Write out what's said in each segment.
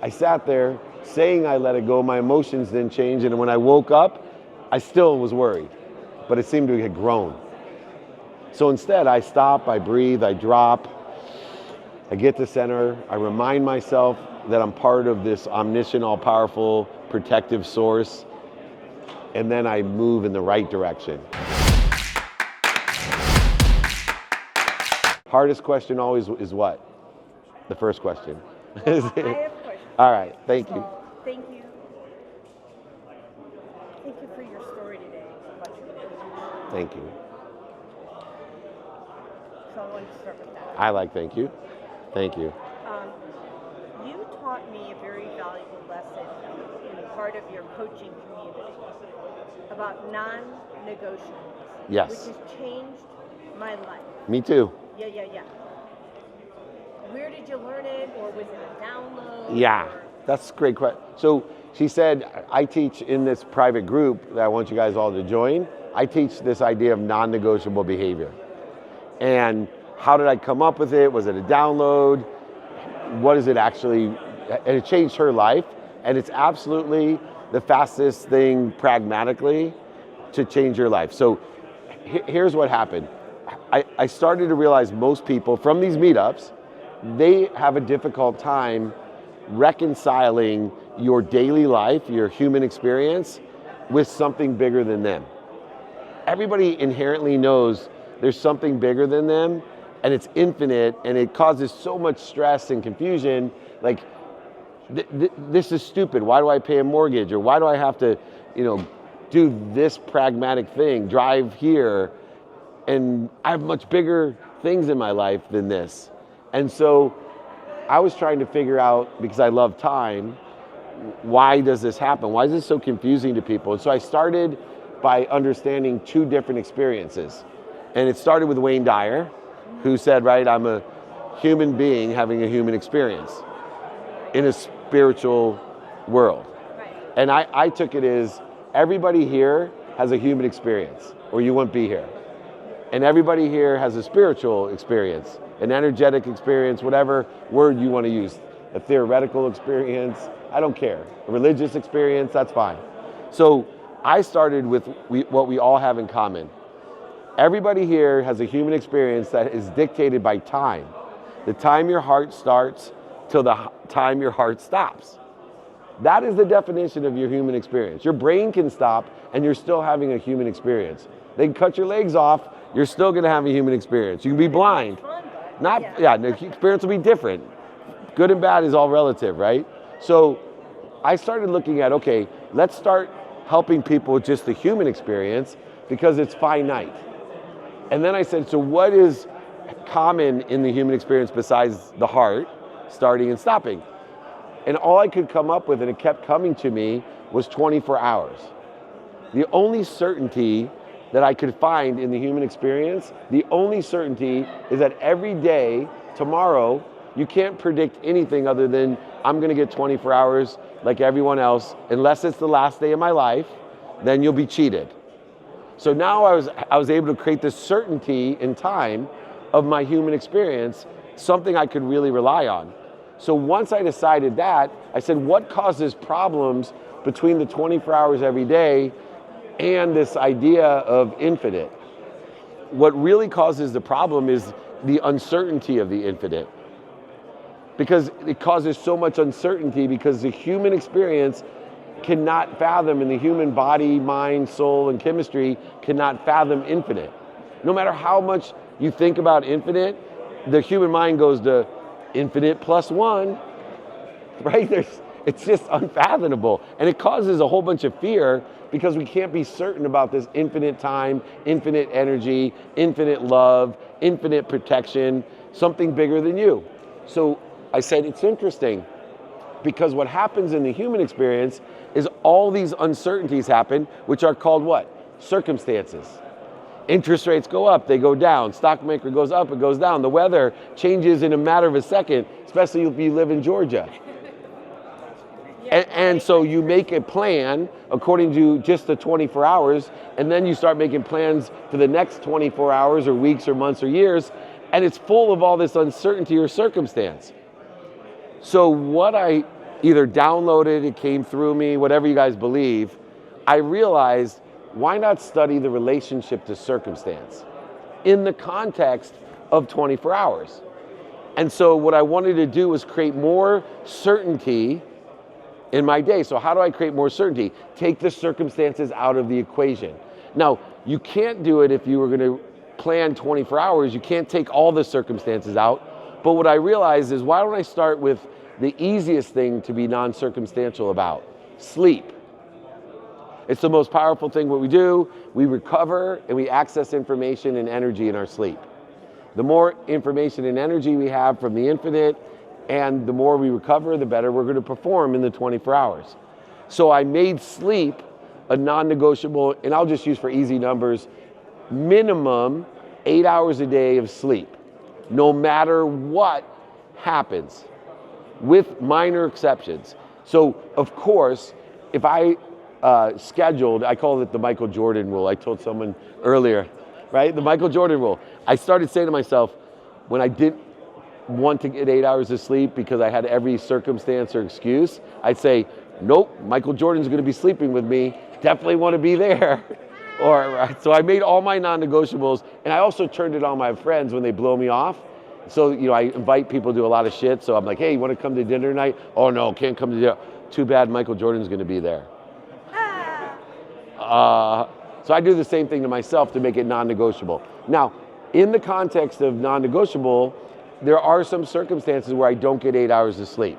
I sat there saying I let it go, my emotions didn't change, and when I woke up, I still was worried, but it seemed to have grown. So instead, I stop, I breathe, I drop, I get to center, I remind myself that I'm part of this omniscient, all-powerful, protective source, and then I move in the right direction. Hardest question always is what? The first question. Well, I have a question. All right, thank you. Thank you. Thank you for your story today about your business. Thank you. So I wanted to start with that. I like thank you. Thank you. You taught me a very valuable lesson in part of your coaching community about non-negotiables. Yes. Which has changed my life. Me too. Yeah. Where did you learn it, or was it a download? Yeah, that's a great question. So she said, I teach in this private group that I want you guys all to join. I teach this idea of non-negotiable behavior. And how did I come up with it? Was it a download? What is it actually? And it changed her life. And it's absolutely the fastest thing pragmatically to change your life. So here's what happened. I started to realize most people from these meetups, they have a difficult time reconciling your daily life, your human experience, with something bigger than them. Everybody inherently knows there's something bigger than them, and it's infinite, and it causes so much stress and confusion. Like, this is stupid. Why do I pay a mortgage? Or why do I have to, do this pragmatic thing, drive here? And I have much bigger things in my life than this. And so I was trying to figure out, because I love time, why does this happen? Why is this so confusing to people? And so I started by understanding two different experiences. And it started with Wayne Dyer, who said, right, I'm a human being having a human experience in a spiritual world. Right. And I took it as everybody here has a human experience, or you wouldn't be here. And everybody here has a spiritual experience, an energetic experience, whatever word you want to use, a theoretical experience, I don't care. A religious experience, that's fine. So I started with what we all have in common. Everybody here has a human experience that is dictated by time. The time your heart starts till the time your heart stops. That is the definition of your human experience. Your brain can stop and you're still having a human experience. They can cut your legs off, you're still gonna have a human experience. You can be blind. The experience will be different. Good and bad is all relative, right? So I started looking at, okay, let's start helping people with just the human experience because it's finite. And then I said, so what is common in the human experience besides the heart starting and stopping? And all I could come up with, and it kept coming to me, was 24 hours. The only certainty that I could find in the human experience, the only certainty is that every day, tomorrow, you can't predict anything other than I'm gonna get 24 hours like everyone else, unless it's the last day of my life, then you'll be cheated. So now I was able to create this certainty in time of my human experience, something I could really rely on. So once I decided that, I said, what causes problems between the 24 hours every day and this idea of infinite? What really causes the problem is the uncertainty of the infinite. Because it causes so much uncertainty because the human experience cannot fathom, and the human body, mind, soul, and chemistry cannot fathom infinite. No matter how much you think about infinite, the human mind goes to infinite plus one, right? It's just unfathomable. And it causes a whole bunch of fear because we can't be certain about this infinite time, infinite energy, infinite love, infinite protection, something bigger than you. So I said, it's interesting because what happens in the human experience is all these uncertainties happen, which are called what? Circumstances. Interest rates go up, they go down. Stock market goes up, it goes down. The weather changes in a matter of a second, especially if you live in Georgia. And so you make a plan according to just the 24 hours, and then you start making plans for the next 24 hours or weeks or months or years, and it's full of all this uncertainty or circumstance. So what I either downloaded, it came through me, whatever you guys believe, I realized, why not study the relationship to circumstance in the context of 24 hours? And so what I wanted to do was create more certainty in my day. So how do I create more certainty? Take the circumstances out of the equation. Now, you can't do it if you were gonna plan 24 hours. You can't take all the circumstances out. But what I realized is, why don't I start with the easiest thing to be non-circumstantial about? Sleep. It's the most powerful thing what we do. We recover and we access information and energy in our sleep. The more information and energy we have from the infinite, and the more we recover, the better we're going to perform in the 24 hours. So I made sleep a non-negotiable, and I'll just use for easy numbers, minimum 8 hours a day of sleep, no matter what happens, with minor exceptions. So of course, if I scheduled, I call it the Michael Jordan rule. I told someone earlier, right? The Michael Jordan rule. I started saying to myself, when I didn't want to get 8 hours of sleep because I had every circumstance or excuse, I'd say, nope, Michael Jordan's gonna be sleeping with me, definitely wanna be there. So I made all my non-negotiables, and I also turned it on my friends when they blow me off. So, I invite people to do a lot of shit, so I'm like, hey, you wanna come to dinner tonight? Oh no, can't come to dinner. Too bad Michael Jordan's gonna be there. So I do the same thing to myself to make it non-negotiable. Now, in the context of non-negotiable, there are some circumstances where I don't get 8 hours of sleep.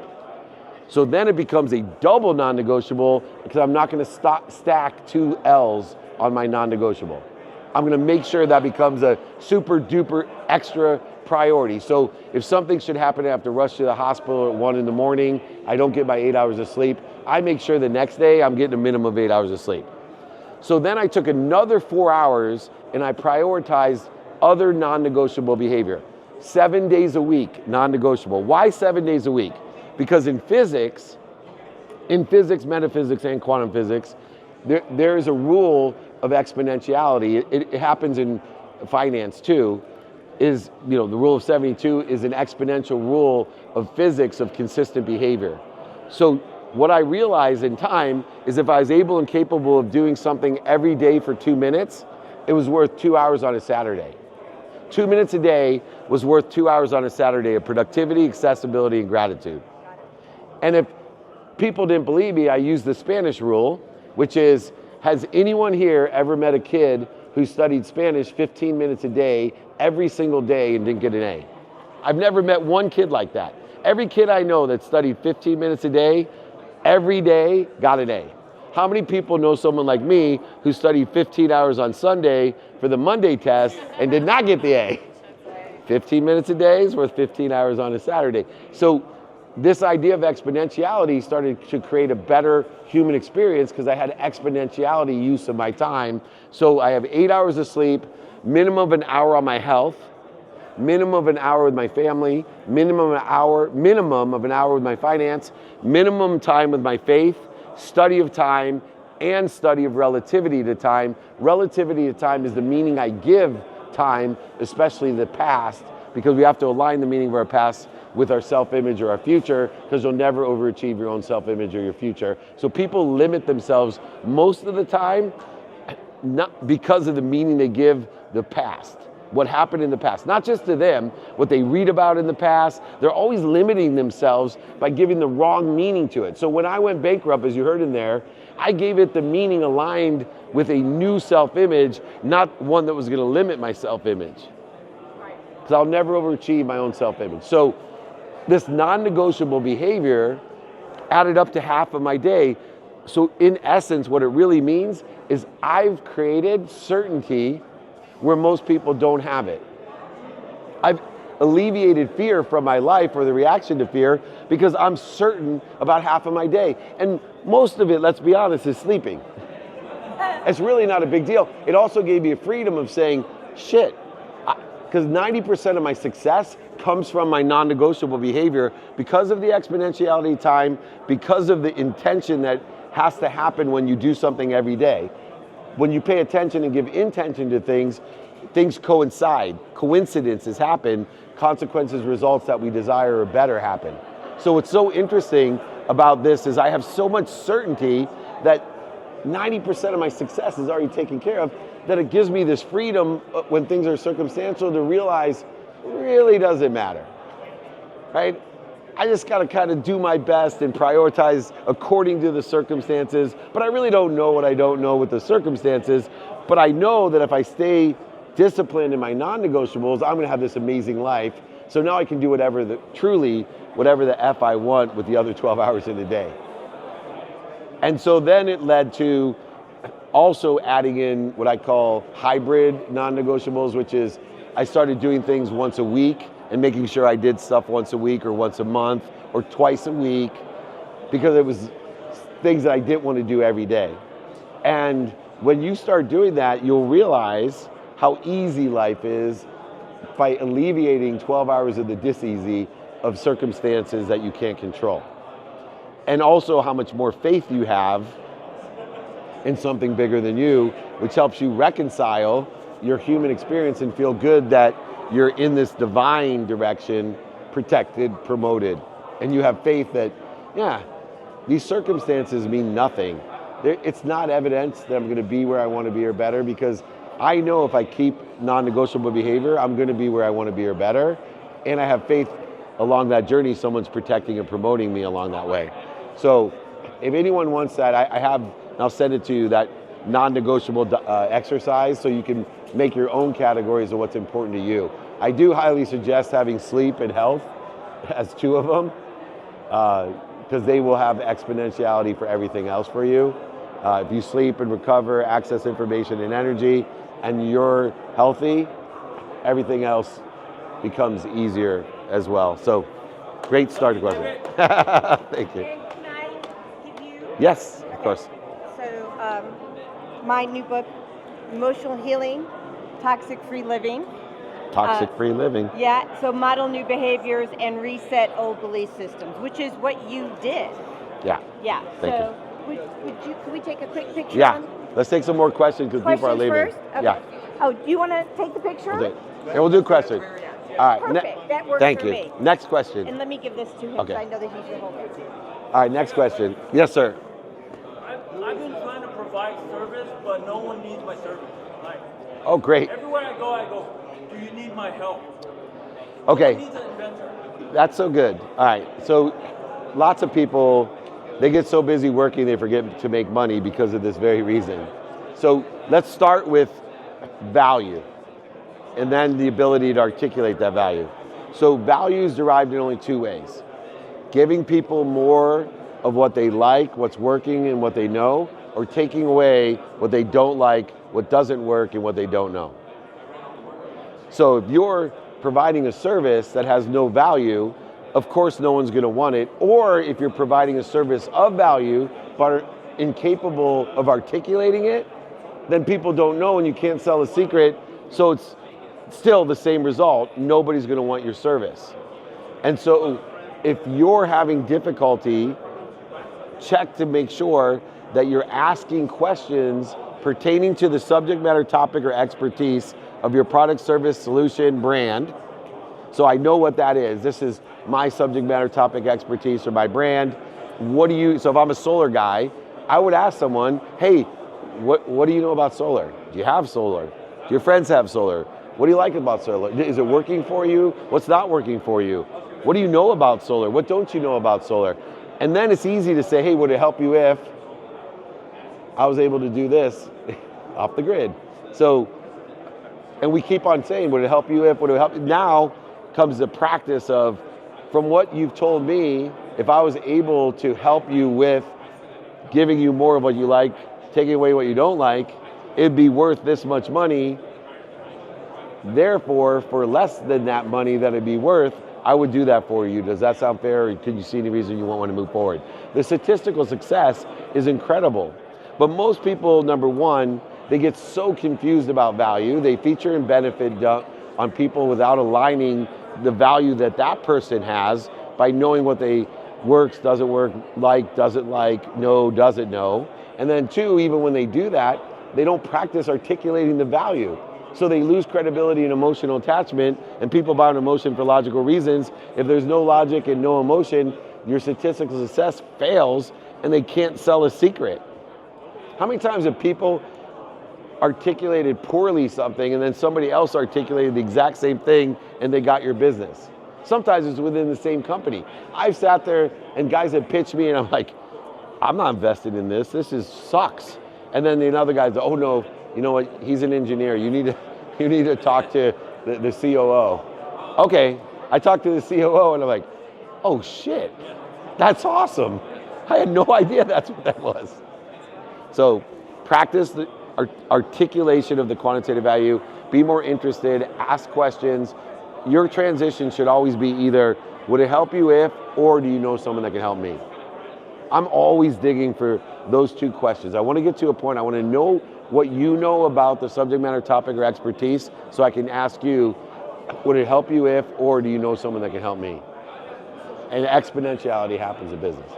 So then it becomes a double non-negotiable, because I'm not gonna stack 2 L's on my non-negotiable. I'm gonna make sure that becomes a super duper extra priority. So if something should happen, I have to rush to the hospital at 1 in the morning, I don't get my 8 hours of sleep, I make sure the next day I'm getting a minimum of 8 hours of sleep. So then I took another 4 hours and I prioritized other non-negotiable behavior. 7 days a week, non-negotiable. Why 7 days a week? Because in physics, metaphysics, and quantum physics, there is a rule of exponentiality. It happens in finance too. The rule of 72 is an exponential rule of physics of consistent behavior. So what I realized in time is, if I was able and capable of doing something every day for 2 minutes, it was worth 2 hours on a Saturday. 2 minutes a day was worth 2 hours on a Saturday of productivity, accessibility, and gratitude. And if people didn't believe me, I used the Spanish rule, which is, has anyone here ever met a kid who studied Spanish 15 minutes a day every single day and didn't get an A? I've never met one kid like that. Every kid I know that studied 15 minutes a day, every day, got an A. How many people know someone like me who studied 15 hours on Sunday for the Monday test and did not get the A? 15 minutes a day is worth 15 hours on a Saturday. So this idea of exponentiality started to create a better human experience, because I had exponentiality use of my time. So I have 8 hours of sleep, minimum of an hour on my health, minimum of an hour with my family, minimum of an hour with my finance, minimum time with my faith, study of time, and study of relativity to time. Relativity to time is the meaning I give time, especially the past, because we have to align the meaning of our past with our self-image or our future, because you'll never overachieve your own self-image or your future. So people limit themselves most of the time, not because of the meaning they give the past, what happened in the past, not just to them, what they read about in the past. They're always limiting themselves by giving the wrong meaning to it. So when I went bankrupt, as you heard in there, I gave it the meaning aligned with a new self-image, not one that was gonna limit my self-image. Because I'll never overachieve my own self-image. So this non-negotiable behavior added up to half of my day. So in essence, what it really means is I've created certainty where most people don't have it. I've alleviated fear from my life, or the reaction to fear, because I'm certain about half of my day. And most of it, let's be honest, is sleeping. It's really not a big deal. It also gave me a freedom of saying, shit, because 90% of my success comes from my non-negotiable behavior, because of the exponentiality time, because of the intention that has to happen when you do something every day. When you pay attention and give intention to things, things coincide, coincidences happen, consequences, results that we desire or better happen. So it's so interesting about this is I have so much certainty that 90% of my success is already taken care of, that it gives me this freedom when things are circumstantial to realize it really doesn't matter, right? I just got to kind of do my best and prioritize according to the circumstances, but I really don't know what I don't know with the circumstances, but I know that if I stay disciplined in my non-negotiables, I'm going to have this amazing life. So now I can do whatever the F I want with the other 12 hours in the day. And so then it led to also adding in what I call hybrid non-negotiables, which is I started doing things once a week and making sure I did stuff once a week or once a month or twice a week, because it was things that I didn't want to do every day. And when you start doing that, you'll realize how easy life is by alleviating 12 hours of the dis-easy of circumstances that you can't control. And also how much more faith you have in something bigger than you, which helps you reconcile your human experience and feel good that you're in this divine direction, protected, promoted. And you have faith that, yeah, these circumstances mean nothing. It's not evidence that I'm going to be where I want to be or better, because I know if I keep non-negotiable behavior, I'm going to be where I want to be or better. And I have faith along that journey, someone's protecting and promoting me along that way. So if anyone wants that, I have, and I'll send it to you, that non-negotiable exercise, so you can make your own categories of what's important to you. I do highly suggest having sleep and health as two of them, because they will have exponentiality for everything else for you. If you sleep and recover, access information and energy, and you're healthy, everything else becomes easier as well. So, great start question. Thank you. And can I give you? Yes, of course. So, my new book, Emotional Healing, Toxic-Free Living. Toxic-free living. Yeah, so model new behaviors and reset old belief systems, which is what you did. Yeah. Yeah. Thank so, could we take a quick picture? Yeah. Let's take some more questions because people are leaving. First? Okay. Yeah. Oh, do you want to take the picture? Okay. Yeah, we'll do questions. All right. Perfect. That works Thank for you. me. Next question. And let me give this to him, Okay. because I know that he's the holder. All right. Next question. Yes, sir. I've been trying to provide service, but no one needs my service. Like, Oh, great. everywhere I go, do you need my help? Okay. Who needs an inventor? That's so good. All right. So lots of people, they get so busy working, they forget to make money because of this very reason. So let's start with value, and then the ability to articulate that value. So value is derived in only two ways: giving people more of what they like, what's working and what they know, or taking away what they don't like, what doesn't work, and what they don't know. So if you're providing a service that has no value, of course no one's going to want it. Or if you're providing a service of value but are incapable of articulating it, then people don't know and you can't sell a secret. So it's still the same result. Nobody's going to want your service. And so if you're having difficulty, check to make sure that you're asking questions pertaining to the subject matter, topic, or expertise of your product, service, solution, brand. So I know what that is. This is my subject matter, topic, expertise, or my brand. So if I'm a solar guy, I would ask someone, hey, what do you know about solar? Do you have solar? Do your friends have solar? What do you like about solar? Is it working for you? What's not working for you? What do you know about solar? What don't you know about solar? And then it's easy to say, hey, would it help you if I was able to do this off the grid? So, and we keep on saying, would it help you if, would it help you? Now comes the practice of, from what you've told me, if I was able to help you with giving you more of what you like, taking away what you don't like, it'd be worth this much money. Therefore, for less than that money that it'd be worth, I would do that for you. Does that sound fair? Or can you see any reason you won't want to move forward? The statistical success is incredible. But most people, number one, they get so confused about value. They feature and benefit on people without aligning the value that that person has by knowing what they works, doesn't work, doesn't like, know, doesn't know. And then two, even when they do that, they don't practice articulating the value. So they lose credibility and emotional attachment, and people buy an emotion for logical reasons. If there's no logic and no emotion, your statistical success fails and they can't sell a secret. How many times have people articulated poorly something and then somebody else articulated the exact same thing and they got your business? Sometimes it's within the same company. I've sat there and guys have pitched me and I'm like, I'm not invested in this. This sucks. And then the other guys, oh no, you know what? He's an engineer. You need to talk to the COO. Okay, I talked to the COO and I'm like, oh shit, that's awesome. I had no idea that's what that was. So practice the articulation of the quantitative value. Be more interested. Ask questions. Your transition should always be either, would it help you if, or do you know someone that can help me? I'm always digging for those two questions. I want to get to a point, I want to know what you know about the subject matter, topic, or expertise, so I can ask you, would it help you if, or do you know someone that can help me? And exponentiality happens in business.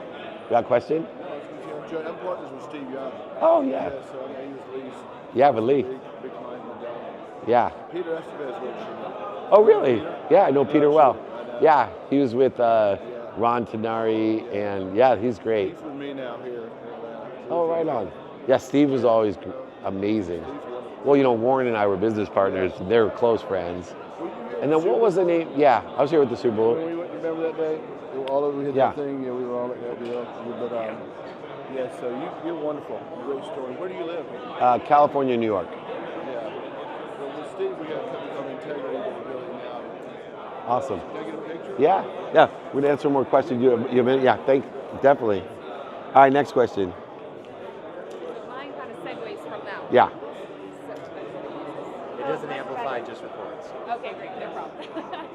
You got a question? No, I'm partners with Steve Young. Oh, yeah. So I mean, he was Lee's. Yeah, but Lee. Big client in the dome. Yeah. Peter Estevez works for me. Oh, really? Yeah, I know Peter well. I know. Yeah, he was with Ron Tenari, and yeah, he's great. He's with me now here in Atlanta. Oh, right on. Yeah, Steve was always amazing. Well, you know, Warren and I were business partners. They were close friends. And then what was the name? Yeah, I was here with the Super Bowl. When we went, remember that day? All of we hit Yeah. that thing, we were all at that deal. But yeah, so you're wonderful. Great story. Where do you live? California, New York. Yeah. Well, with Steve, we got a company called Integrity that we're building now. Awesome. Can I get a picture? Yeah. We're gonna answer more questions. You have a minute? Yeah, definitely. All right, next question. Mine kind of segues from that one. Yeah. It doesn't amplify, just records. Okay, great, no problem.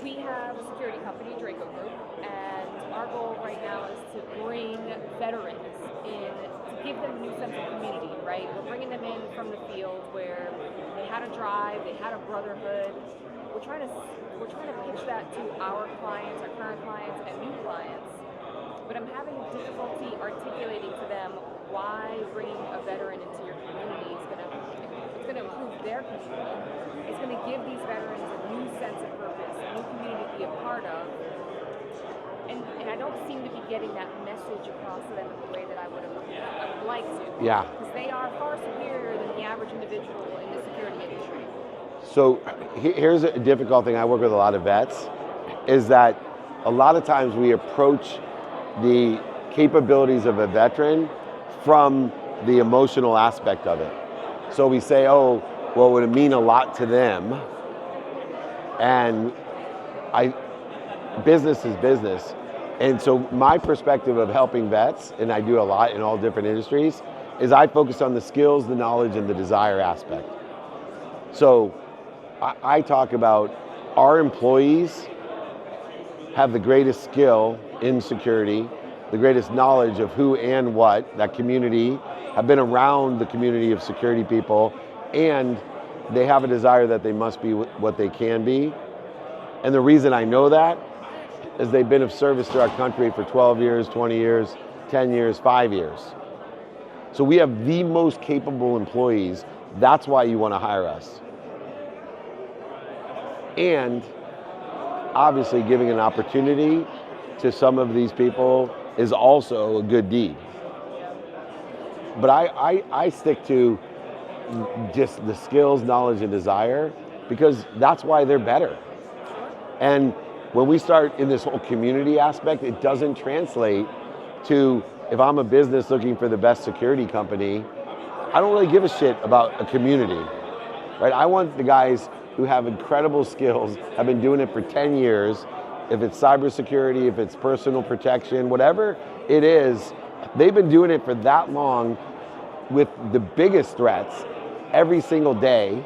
We have a security company, Draco Group, and our goal right now is to bring veterans in, to give them a new sense of community, right? We're bringing them in from the field where they had a drive, they had a brotherhood. We're trying to pitch that to our clients, our current clients, and new clients. But I'm having difficulty articulating to them why bringing a veteran into your community is going to improve their community. It's going to give these veterans a new sense of purpose, a new community to be a part of. And I don't seem to be getting that message across to them in the way that I would like to. Yeah. Because they are far superior than the average individual in the security industry. So here's a difficult thing. I work with a lot of vets, is that a lot of times we approach the capabilities of a veteran from the emotional aspect of it. So we say, oh, well, it would mean a lot to them. And business is business. And so my perspective of helping vets, and I do a lot in all different industries, is I focus on the skills, the knowledge, and the desire aspect. So I talk about our employees have the greatest skill in security, the greatest knowledge of who and what, that community, have been around the community of security people, and they have a desire that they must be what they can be. And the reason I know that is they've been of service to our country for 12 years, 20 years, 10 years, 5 years. So we have the most capable employees. That's why you want to hire us. And obviously giving an opportunity to some of these people is also a good deed. But I stick to just the skills, knowledge, and desire, because that's why they're better. And when we start in this whole community aspect, it doesn't translate to, if I'm a business looking for the best security company, I don't really give a shit about a community, right? I want the guys who have incredible skills, have been doing it for 10 years, if it's cybersecurity, if it's personal protection, whatever it is, they've been doing it for that long with the biggest threats every single day,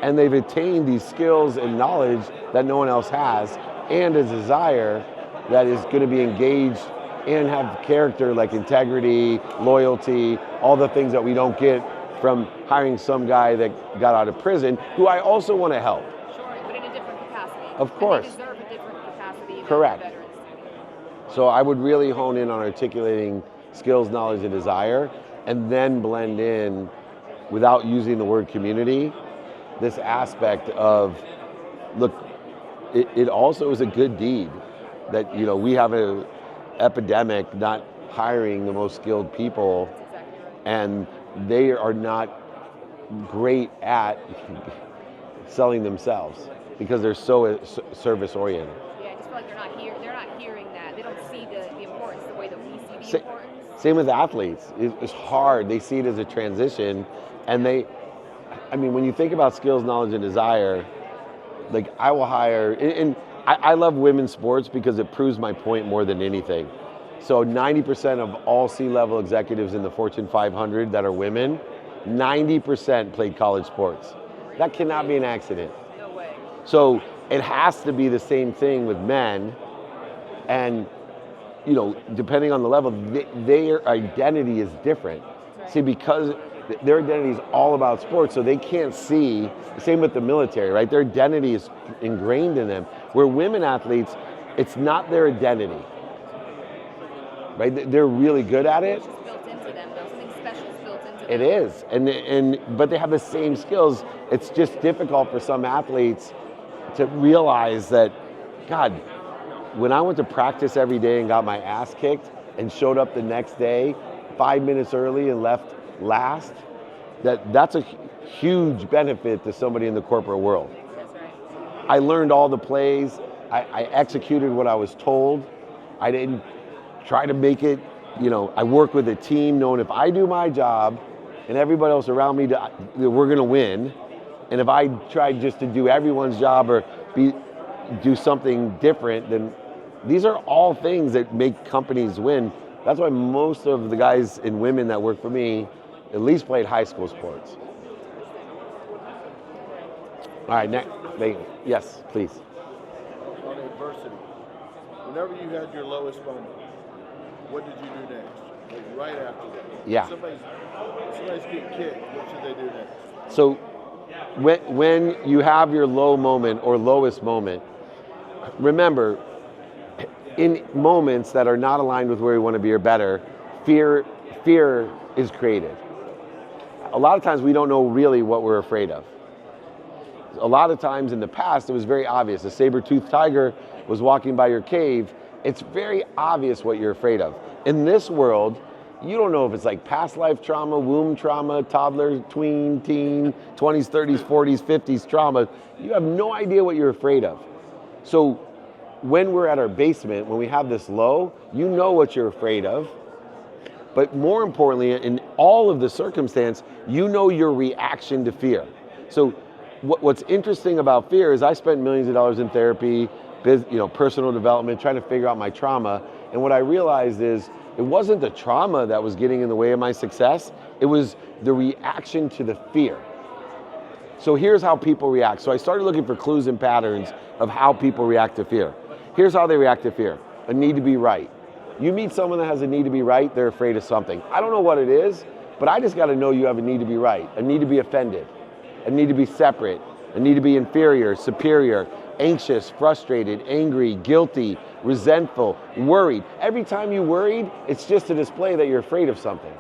and they've attained these skills and knowledge that no one else has, and a desire that is going to be engaged and have character like integrity, loyalty, all the things that we don't get from hiring some guy that got out of prison, who I also want to help. Sure, but in a different capacity. Of course. And they deserve a different capacity. Correct. Than veterans do. So I would really hone in on articulating skills, knowledge, and desire, and then blend in, without using the word community, this aspect of, look, it also is a good deed. that, you know, we have a epidemic not hiring the most skilled people, That's exactly right. and they are not great at selling themselves because they're so service oriented. Yeah, I just feel like they're not hearing that. They don't see the importance the way that we see the Sa- importance. Same with athletes. It's hard. They see it as a transition, and I mean, when you think about skills, knowledge, and desire, like I will hire, and I love women's sports because it proves my point more than anything. So 90% of all C-level executives in the Fortune 500 that are women, 90% played college sports. That cannot be an accident. No way. So it has to be the same thing with men, and you know, depending on the level, their identity is different. Right. See, because their identity is all about sports, so they can't see. Same with the military, right? Their identity is ingrained in them. Where women athletes, it's not their identity, right? They're really good at it. It's just built into them, though. Something special is built into them. It is, but they have the same skills. It's just difficult for some athletes to realize that, God, when I went to practice every day and got my ass kicked and showed up the next day 5 minutes early and left last, that's a huge benefit to somebody in the corporate world. That's right. I learned all the plays. I executed what I was told. I didn't try to make it, you know, I work with a team knowing if I do my job and everybody else around me, we're gonna win. And if I try just to do everyone's job or do something different, then these are all things that make companies win. That's why most of the guys and women that work for me at least played high school sports. All right, next, yes, please. On adversity, whenever you had your lowest moment, what did you do next? Like right after that. Yeah. Somebody's getting kicked. What should they do next? So when you have your low moment or lowest moment, remember, in moments that are not aligned with where you want to be or better, fear is created. A lot of times we don't know really what we're afraid of. A lot of times in the past, it was very obvious. A saber-toothed tiger was walking by your cave. It's very obvious what you're afraid of. In this world, you don't know if it's like past life trauma, womb trauma, toddler, tween, teen, 20s, 30s, 40s, 50s trauma. You have no idea what you're afraid of. So when we're at our basement, when we have this low, you know what you're afraid of. But more importantly, in all of the circumstance, you know your reaction to fear. So what's interesting about fear is I spent millions of dollars in therapy, personal development, trying to figure out my trauma. And what I realized is it wasn't the trauma that was getting in the way of my success. It was the reaction to the fear. So here's how people react. So I started looking for clues and patterns of how people react to fear. Here's how they react to fear. A need to be right. You meet someone that has a need to be right, they're afraid of something. I don't know what it is, but I just got to know you have a need to be right, a need to be offended, a need to be separate, a need to be inferior, superior, anxious, frustrated, angry, guilty, resentful, worried. Every time you worried, it's just a display that you're afraid of something.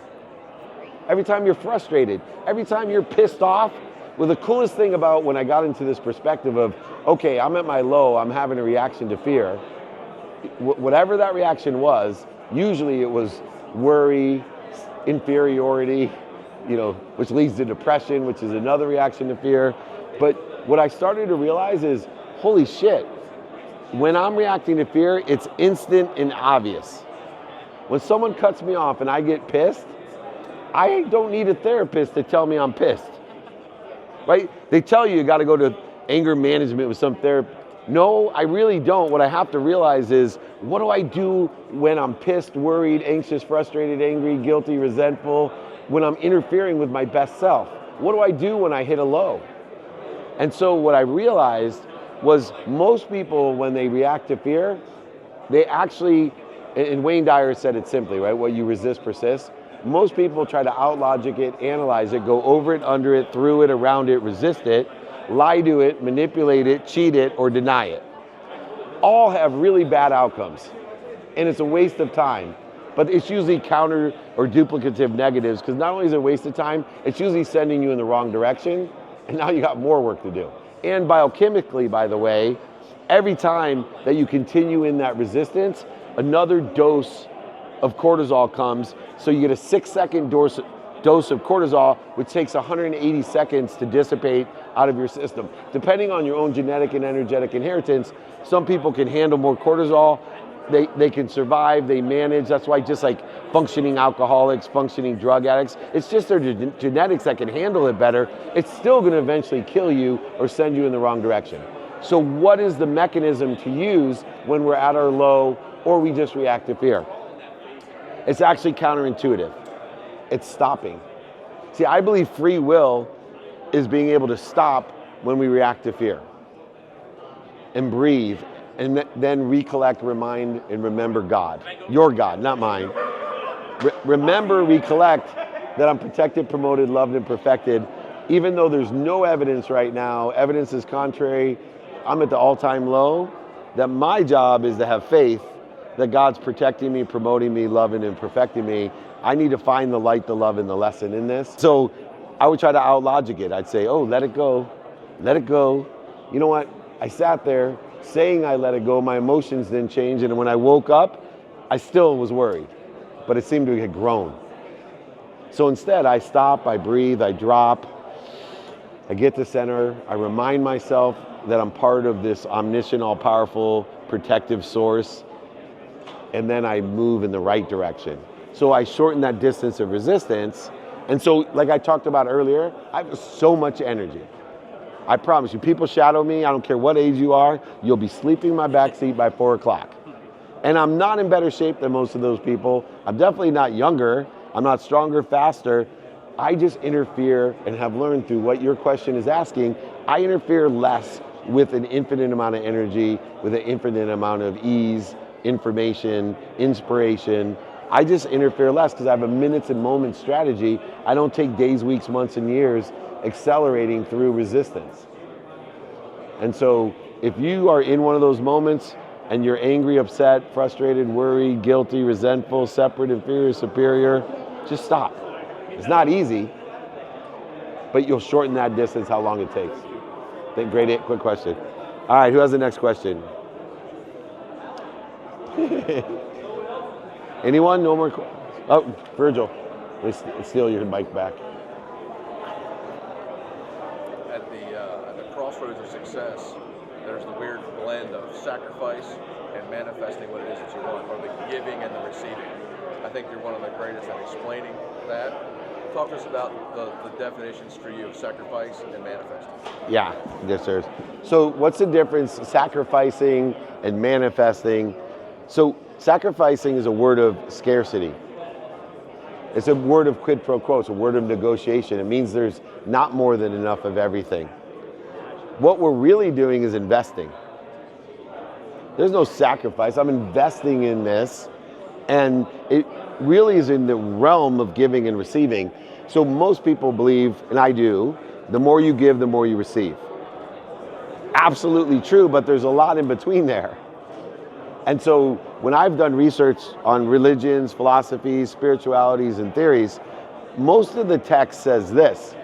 Every time you're frustrated, every time you're pissed off. Well, the coolest thing about when I got into this perspective of, okay, I'm at my low, I'm having a reaction to fear, whatever that reaction was, usually it was worry, inferiority, which leads to depression, which is another reaction to fear. But what I started to realize is, holy shit, when I'm reacting to fear, it's instant and obvious. When someone cuts me off and I get pissed, I don't need a therapist to tell me I'm pissed, right? They tell you got to go to anger management with some therapist. No, I really don't. What I have to realize is, what do I do when I'm pissed, worried, anxious, frustrated, angry, guilty, resentful, when I'm interfering with my best self? What do I do when I hit a low? And so what I realized was most people, when they react to fear, they actually, and Wayne Dyer said it simply, right? What you resist persists. Most people try to out-logic it, analyze it, go over it, under it, through it, around it, resist it, lie to it, manipulate it, cheat it, or deny it. All have really bad outcomes. And it's a waste of time. But it's usually counter or duplicative negatives, because not only is it a waste of time, it's usually sending you in the wrong direction, and now you got more work to do. And biochemically, by the way, every time that you continue in that resistance, another dose of cortisol comes. So you get a 6-second dose of cortisol, which takes 180 seconds to dissipate out of your system. Depending on your own genetic and energetic inheritance, some people can handle more cortisol. They can survive, they manage. That's why just like functioning alcoholics, functioning drug addicts, it's just their genetics that can handle it better. It's still gonna eventually kill you or send you in the wrong direction. So what is the mechanism to use when we're at our low or we just react to fear? It's actually counterintuitive. It's stopping. See, I believe free will is being able to stop when we react to fear and breathe and then recollect, remind, and remember God. Your God, not mine. Remember, recollect that I'm protected, promoted, loved, and perfected. Even though there's no evidence right now, evidence is contrary, I'm at the all-time low, that my job is to have faith that God's protecting me, promoting me, loving, and perfecting me. I need to find the light, the love, and the lesson in this. So I would try to out-logic it. I'd say, oh, let it go, let it go. You know what? I sat there saying I let it go, my emotions didn't change, and when I woke up, I still was worried, but it seemed to have grown. So instead, I stop, I breathe, I drop, I get to center, I remind myself that I'm part of this omniscient, all-powerful, protective source, and then I move in the right direction. So I shorten that distance of resistance, and so like I talked about earlier, I have so much energy. I promise you, people shadow me, I don't care what age you are, you'll be sleeping in my backseat by 4 o'clock. And I'm not in better shape than most of those people. I'm definitely not younger, I'm not stronger, faster. I just interfere and have learned through what your question is asking, I interfere less with an infinite amount of energy, with an infinite amount of ease, information, inspiration. I just interfere less because I have a minutes and moments strategy. I don't take days, weeks, months, and years accelerating through resistance. And so if you are in one of those moments and you're angry, upset, frustrated, worried, guilty, resentful, separate, inferior, superior, just stop. It's not easy, but you'll shorten that distance how long it takes. Great, quick question. All right, who has the next question? Anyone? No more? Oh, Virgil, let's steal your mic back. At the crossroads of success, there's the weird blend of sacrifice and manifesting what it is that you want, or the giving and the receiving. I think you're one of the greatest at explaining that. Talk to us about the definitions for you of sacrifice and manifesting. Yeah, yes, sir. So what's the difference, sacrificing and manifesting? So sacrificing is a word of scarcity. It's a word of quid pro quo, it's a word of negotiation. It means there's not more than enough of everything. What we're really doing is investing. There's no sacrifice, I'm investing in this, and it really is in the realm of giving and receiving. So most people believe, and I do, the more you give, the more you receive. Absolutely true, but there's a lot in between there. And so when I've done research on religions, philosophies, spiritualities, and theories, most of the text says this: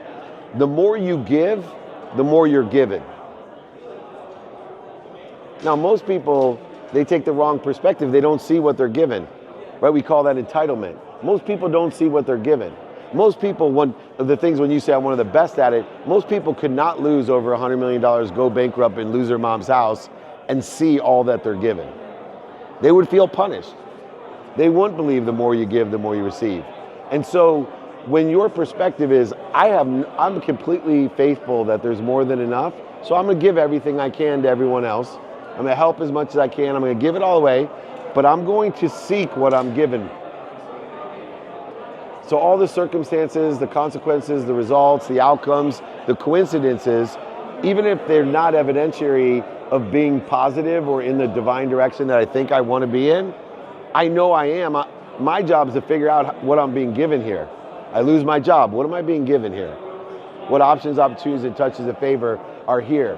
the more you give, the more you're given. Now, most people, they take the wrong perspective. They don't see what they're given, right? We call that entitlement. Most people don't see what they're given. Most people, one of the things when you say I'm one of the best at it, most people could not lose over $100 million, go bankrupt and lose their mom's house and see all that they're given. They would feel punished. They wouldn't believe the more you give, the more you receive. And so when your perspective is, I'm completely faithful that there's more than enough, so I'm gonna give everything I can to everyone else. I'm gonna help as much as I can, I'm gonna give it all away, but I'm going to seek what I'm given. So all the circumstances, the consequences, the results, the outcomes, the coincidences, even if they're not evidentiary of being positive or in the divine direction that I think I want to be in, I know I am. My job is to figure out what I'm being given here. I lose my job. What am I being given here? What options, opportunities, and touches of favor are here?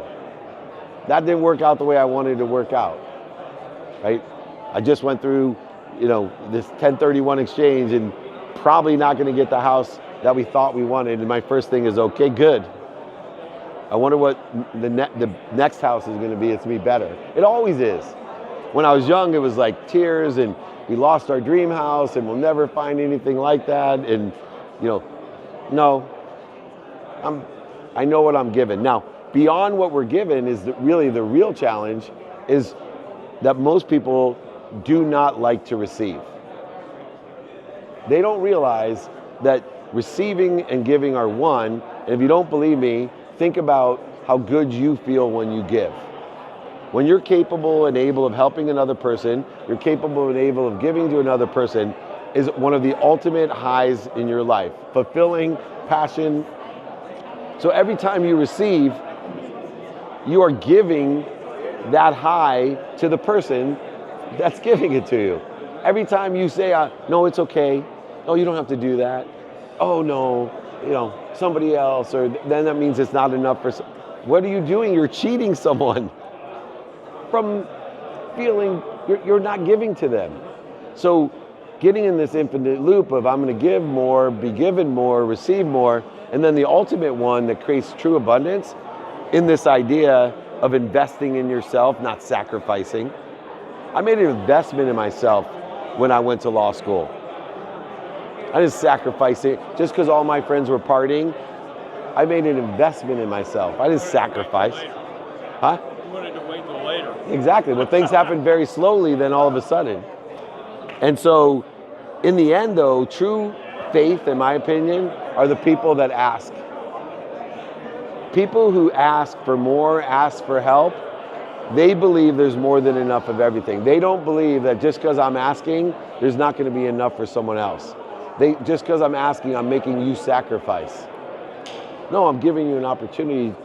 That didn't work out the way I wanted to work out, right? I just went through, this 1031 exchange and probably not going to get the house that we thought we wanted. And my first thing is, okay, good. I wonder what the next house is going to be. It's going to be better. It always is. When I was young, it was like tears and we lost our dream house and we'll never find anything like that. And, no, I know what I'm given. Now, beyond what we're given is really the real challenge is that most people do not like to receive. They don't realize that receiving and giving are one. And if you don't believe me, think about how good you feel when you give. When you're capable and able of helping another person, you're capable and able of giving to another person is one of the ultimate highs in your life. Fulfilling, passion. So every time you receive, you are giving that high to the person that's giving it to you. Every time you say, no, it's okay. No, you don't have to do that. Oh no, somebody else, or then that means it's not enough for. What are you doing? You're cheating someone from feeling you're not giving to them. So getting in this infinite loop of I'm going to give more, be given more, receive more, and then the ultimate one that creates true abundance in this idea of investing in yourself, not sacrificing. I made an investment in myself when I went to law school. I didn't sacrifice it just because all my friends were partying. I made an investment in myself. I didn't sacrifice. Huh? You wanted to wait till later. Exactly. When things happen very slowly, then all of a sudden. And so, in the end, though, true faith, in my opinion, are the people that ask. People who ask for more, ask for help, they believe there's more than enough of everything. They don't believe that just because I'm asking, there's not going to be enough for someone else. Just because I'm asking, I'm making you sacrifice. No, I'm giving you an opportunity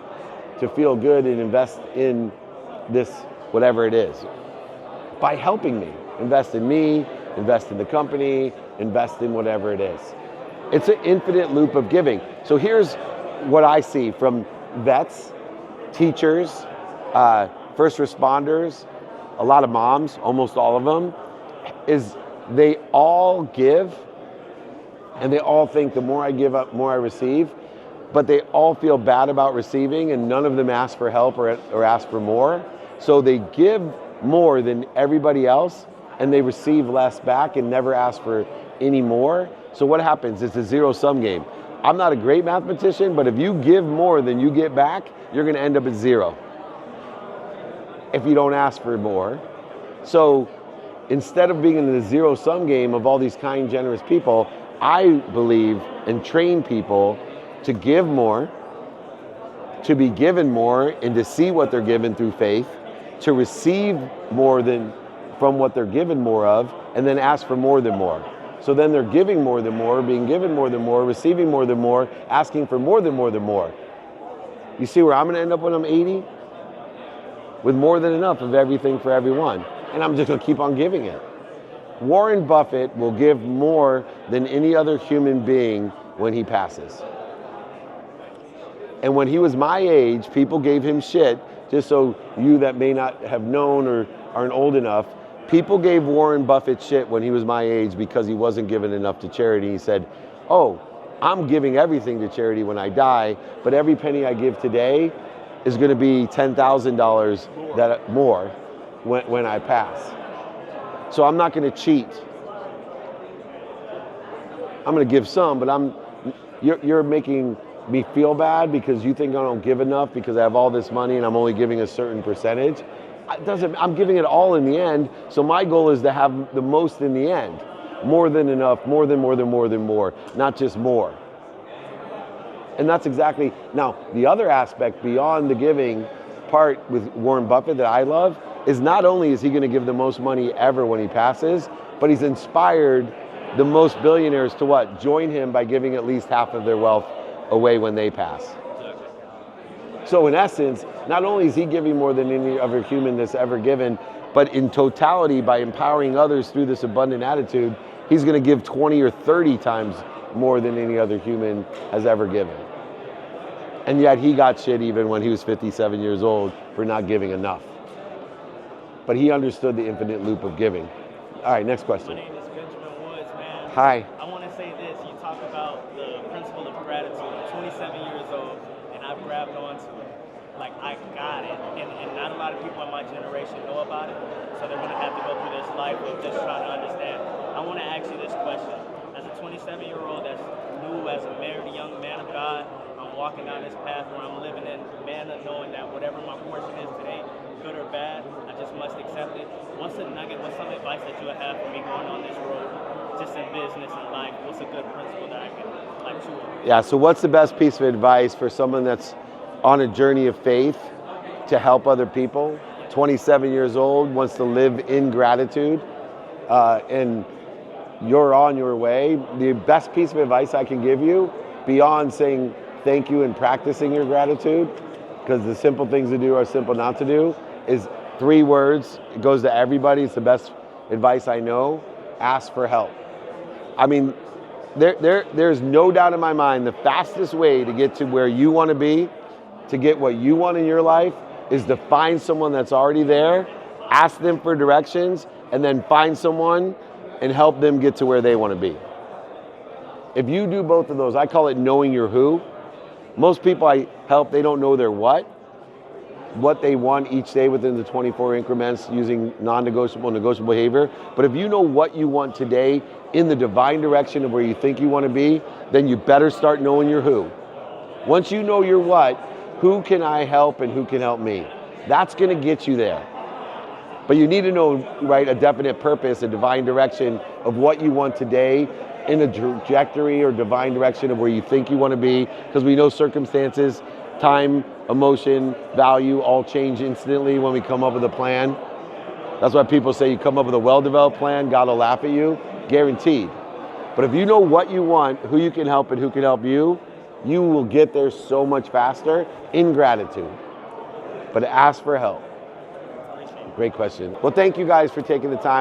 to feel good and invest in this, whatever it is, by helping me. Invest in me, invest in the company, invest in whatever it is. It's an infinite loop of giving. So here's what I see from vets, teachers, first responders, a lot of moms, almost all of them, is they all give. And they all think the more I give up, more I receive, but they all feel bad about receiving and none of them ask for help or ask for more. So they give more than everybody else and they receive less back and never ask for any more. So what happens? It's a zero-sum game. I'm not a great mathematician, but if you give more than you get back, you're gonna end up at zero if you don't ask for more. So instead of being in the zero-sum game of all these kind, generous people, I believe and train people to give more, to be given more, and to see what they're given through faith, to receive more than from what they're given more of, and then ask for more than more. So then they're giving more than more, being given more than more, receiving more than more, asking for more than more than more. You see where I'm going to end up when I'm 80? With more than enough of everything for everyone. And I'm just going to keep on giving it. Warren Buffett will give more than any other human being when he passes. And when he was my age, people gave him shit, just so you that may not have known or aren't old enough, people gave Warren Buffett shit when he was my age because he wasn't giving enough to charity. He said, oh, I'm giving everything to charity when I die, but every penny I give today is going to be $10,000 more when I pass. So I'm not going to cheat. I'm going to give some, but you're making me feel bad because you think I don't give enough because I have all this money and I'm only giving a certain percentage. I'm giving it all in the end. So my goal is to have the most in the end. More than enough, more than more, not just more. And that's exactly, now the other aspect beyond the giving part with Warren Buffett that I love is not only is he going to give the most money ever when he passes, but he's inspired the most billionaires to what? Join him by giving at least half of their wealth away when they pass. So in essence, not only is he giving more than any other human that's ever given, but in totality, by empowering others through this abundant attitude, he's going to give 20 or 30 times more than any other human has ever given. And yet he got shit even when he was 57 years old for not giving enough. But he understood the infinite loop of giving. All right, next question. My name is Benjamin Woods, man. Hi. I want to say this. You talk about the principle of gratitude. I'm 27 years old, and I've grabbed onto it. Like, I got it. And not a lot of people in my generation know about it. So they're going to have to go through this life of just trying to understand. I want to ask you this question. As a 27-year-old that's new, as a married young man of God, I'm walking down this path where I'm living in manna, knowing that whatever my portion is today, good or bad, I just must accept it. What's a nugget, what's some advice that you would have for me going on this road, just in business and life? What's a good principle that I can chew on? Yeah, so what's the best piece of advice for someone that's on a journey of faith to help other people? 27 years old, wants to live in gratitude, and you're on your way. The best piece of advice I can give you, beyond saying thank you and practicing your gratitude, because the simple things to do are simple not to do, is 3 words. It goes to everybody. It's the best advice I know. Ask for help. I mean, there's no doubt in my mind the fastest way to get to where you want to be, to get what you want in your life, is to find someone that's already there, ask them for directions, and then find someone and help them get to where they want to be. If you do both of those, I call it knowing your who. Most people I help, they don't know their what they want each day within the 24 increments using non-negotiable and negotiable behavior. But if you know what you want today in the divine direction of where you think you want to be, then you better start knowing your who. Once you know your what, who can I help and who can help me? That's going to get you there. But you need to know, right, a definite purpose, a divine direction of what you want today in a trajectory or divine direction of where you think you want to be, because we know circumstances, time, emotion, value all change instantly when we come up with a plan. That's why people say you come up with a well-developed plan, God will laugh at you, guaranteed. But if you know what you want, who you can help and who can help you, you will get there so much faster in gratitude. But ask for help. Great question. Well, thank you guys for taking the time.